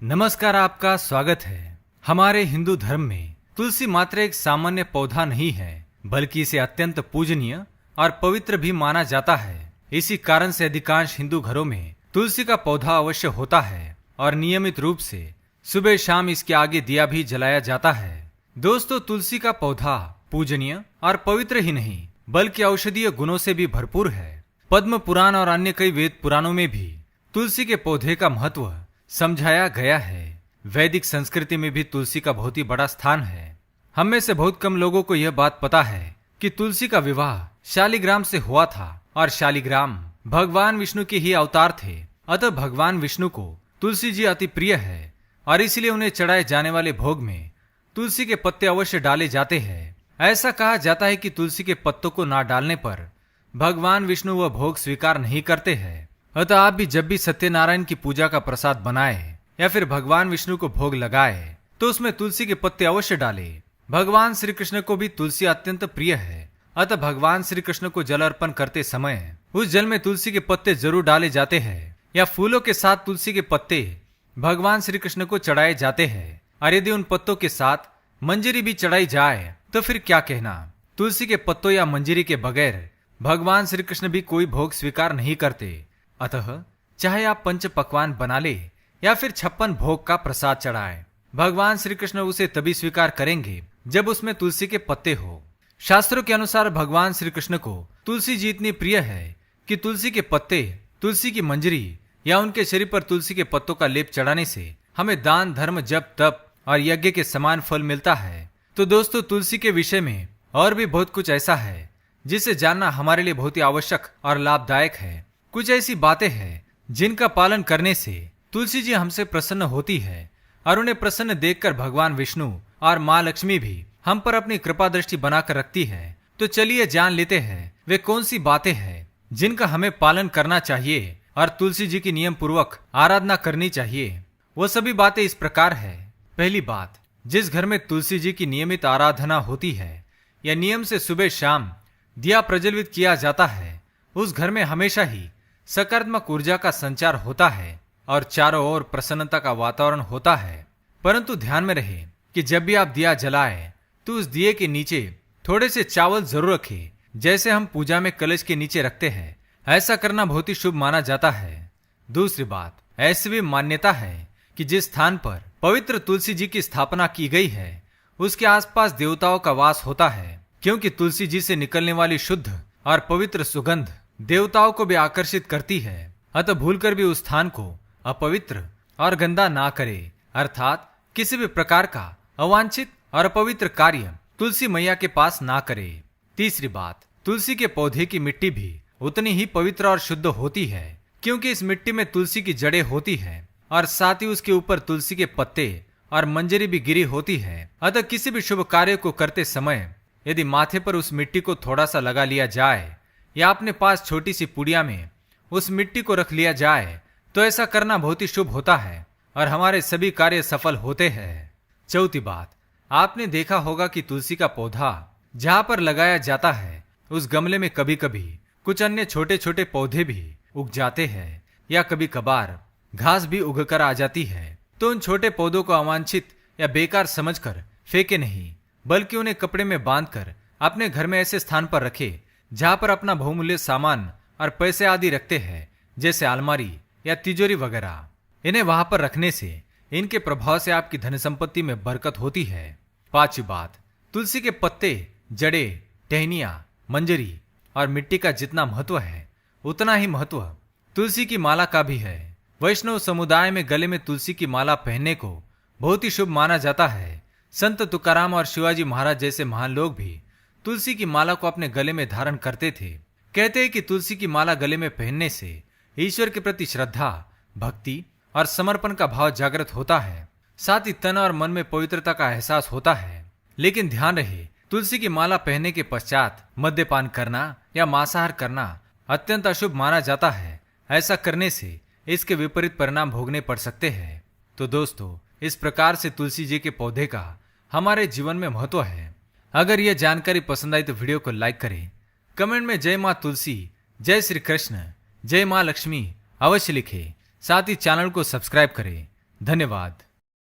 नमस्कार, आपका स्वागत है। हमारे हिंदू धर्म में तुलसी मात्र एक सामान्य पौधा नहीं है, बल्कि इसे अत्यंत पूजनीय और पवित्र भी माना जाता है। इसी कारण से अधिकांश हिंदू घरों में तुलसी का पौधा अवश्य होता है और नियमित रूप से सुबह शाम इसके आगे दिया भी जलाया जाता है। दोस्तों, तुलसी का पौधा पूजनीय और पवित्र ही नहीं, बल्कि औषधीय गुणों से भी भरपूर है। पद्म पुराण और अन्य कई वेद पुराणों में भी तुलसी के पौधे का महत्व समझाया गया है। वैदिक संस्कृति में भी तुलसी का बहुत ही बड़ा स्थान है। हम में से बहुत कम लोगों को यह बात पता है कि तुलसी का विवाह शालिग्राम से हुआ था और शालिग्राम भगवान विष्णु के ही अवतार थे। अतः भगवान विष्णु को तुलसी जी अति प्रिय है और इसलिए उन्हें चढ़ाए जाने वाले भोग में तुलसी के पत्ते अवश्य डाले जाते हैं। ऐसा कहा जाता है कि तुलसी के पत्तों को ना डालने पर भगवान विष्णु वह भोग स्वीकार नहीं करते हैं। अतः आप भी जब भी सत्यनारायण की पूजा का प्रसाद बनाए या फिर भगवान विष्णु को भोग लगाए तो उसमें तुलसी के पत्ते अवश्य डाले। भगवान श्री कृष्ण को भी तुलसी अत्यंत प्रिय है। अतः भगवान श्री कृष्ण को जल अर्पण करते समय उस जल में तुलसी के पत्ते जरूर डाले जाते हैं या फूलों के साथ तुलसी के पत्ते भगवान श्री कृष्ण को चढ़ाए जाते हैं। और यदि उन पत्तों के साथ मंजरी भी चढ़ाई जाए तो फिर क्या कहना। तुलसी के पत्तों या मंजरी के बगैर भगवान श्री कृष्ण भी कोई भोग स्वीकार नहीं करते। अतः चाहे आप पंच पकवान बना ले या फिर 56 भोग का प्रसाद चढ़ाए, भगवान श्री कृष्ण उसे तभी स्वीकार करेंगे जब उसमें तुलसी के पत्ते हो। शास्त्रों के अनुसार भगवान श्री कृष्ण को तुलसी जी इतनी प्रिय है कि तुलसी के पत्ते, तुलसी की मंजरी या उनके शरीर पर तुलसी के पत्तों का लेप चढ़ाने से हमें दान, धर्म, जप, तप और यज्ञ के समान फल मिलता है। तो दोस्तों, तुलसी के विषय में और भी बहुत कुछ ऐसा है जिसे जानना हमारे लिए बहुत ही आवश्यक और लाभदायक है। कुछ ऐसी बातें हैं जिनका पालन करने से तुलसी जी हमसे प्रसन्न होती है और उन्हें प्रसन्न देखकर भगवान विष्णु और माँ लक्ष्मी भी हम पर अपनी कृपा दृष्टि बनाकर रखती है। तो चलिए जान लेते हैं वे कौन सी बातें हैं जिनका हमें पालन करना चाहिए और तुलसी जी की नियम पूर्वक आराधना करनी चाहिए। वो सभी बातें इस प्रकार है। पहली बात, जिस घर में तुलसी जी की नियमित आराधना होती है या नियम से सुबह शाम दिया प्रज्वलित किया जाता है, उस घर में हमेशा ही सकारात्मक ऊर्जा का संचार होता है और चारों ओर प्रसन्नता का वातावरण होता है। परंतु ध्यान में रहे कि जब भी आप दिया जलाए तो उस दिए के नीचे थोड़े से चावल जरूर रखें, जैसे हम पूजा में कलश के नीचे रखते हैं। ऐसा करना बहुत ही शुभ माना जाता है। दूसरी बात, ऐसी भी मान्यता है कि जिस स्थान पर पवित्र तुलसी जी की स्थापना की गई है उसके आसपास देवताओं का वास होता है, क्योंकि तुलसी जी से निकलने वाली शुद्ध और पवित्र सुगंध देवताओं को भी आकर्षित करती है। अतः भूलकर भी उस स्थान को अपवित्र और गंदा ना करे, अर्थात किसी भी प्रकार का अवांछित और अपवित्र कार्य तुलसी मैया के पास ना करे। तीसरी बात, तुलसी के पौधे की मिट्टी भी उतनी ही पवित्र और शुद्ध होती है, क्योंकि इस मिट्टी में तुलसी की जड़ें होती है और साथ ही उसके ऊपर तुलसी के पत्ते और मंजरी भी गिरी होती है। अतः किसी भी शुभ कार्य को करते समय यदि माथे पर उस मिट्टी को थोड़ा सा लगा लिया जाए या अपने पास छोटी सी पुड़िया में उस मिट्टी को रख लिया जाए तो ऐसा करना बहुत ही शुभ होता है और हमारे सभी कार्य सफल होते हैं। चौथी बात, आपने देखा होगा कि तुलसी का पौधा जहाँ पर लगाया जाता है उस गमले में कभी कभी कुछ अन्य छोटे छोटे पौधे भी उग जाते हैं या कभी कभार घास भी उगकर आ जाती है। तो उन छोटे पौधों को अवांछित या बेकार समझकर फेंके नहीं, बल्कि उन्हें कपड़े में बांधकर अपने घर में ऐसे स्थान पर रखे जहाँ पर अपना बहुमूल्य सामान और पैसे आदि रखते हैं, जैसे अलमारी या तिजोरी वगैरह। इन्हें वहां पर रखने से इनके प्रभाव से आपकी धन संपत्ति में बरकत होती है। पांचवी बात, तुलसी के पत्ते, जड़ें, टहनियां, मंजरी और मिट्टी का जितना महत्व है उतना ही महत्व तुलसी की माला का भी है। वैष्णव समुदाय में गले में तुलसी की माला पहनने को बहुत ही शुभ माना जाता है। संत तुकाराम और शिवाजी महाराज जैसे महान लोग भी तुलसी की माला को अपने गले में धारण करते थे। कहते हैं कि तुलसी की माला गले में पहनने से ईश्वर के प्रति श्रद्धा, भक्ति और समर्पण का भाव जागृत होता है। साथ ही तन और मन में पवित्रता का एहसास होता है। लेकिन ध्यान रहे, तुलसी की माला पहनने के पश्चात मद्यपान करना या मांसाहार करना अत्यंत अशुभ माना जाता है। ऐसा करने से इसके विपरीत परिणाम भोगने पड़ सकते हैं। तो दोस्तों, इस प्रकार से तुलसी जी के पौधे का हमारे जीवन में महत्व है। अगर यह जानकारी पसंद आई तो वीडियो को लाइक करें, कमेंट में जय मां तुलसी, जय श्री कृष्ण, जय मां लक्ष्मी अवश्य लिखें। साथ ही चैनल को सब्सक्राइब करें धन्यवाद।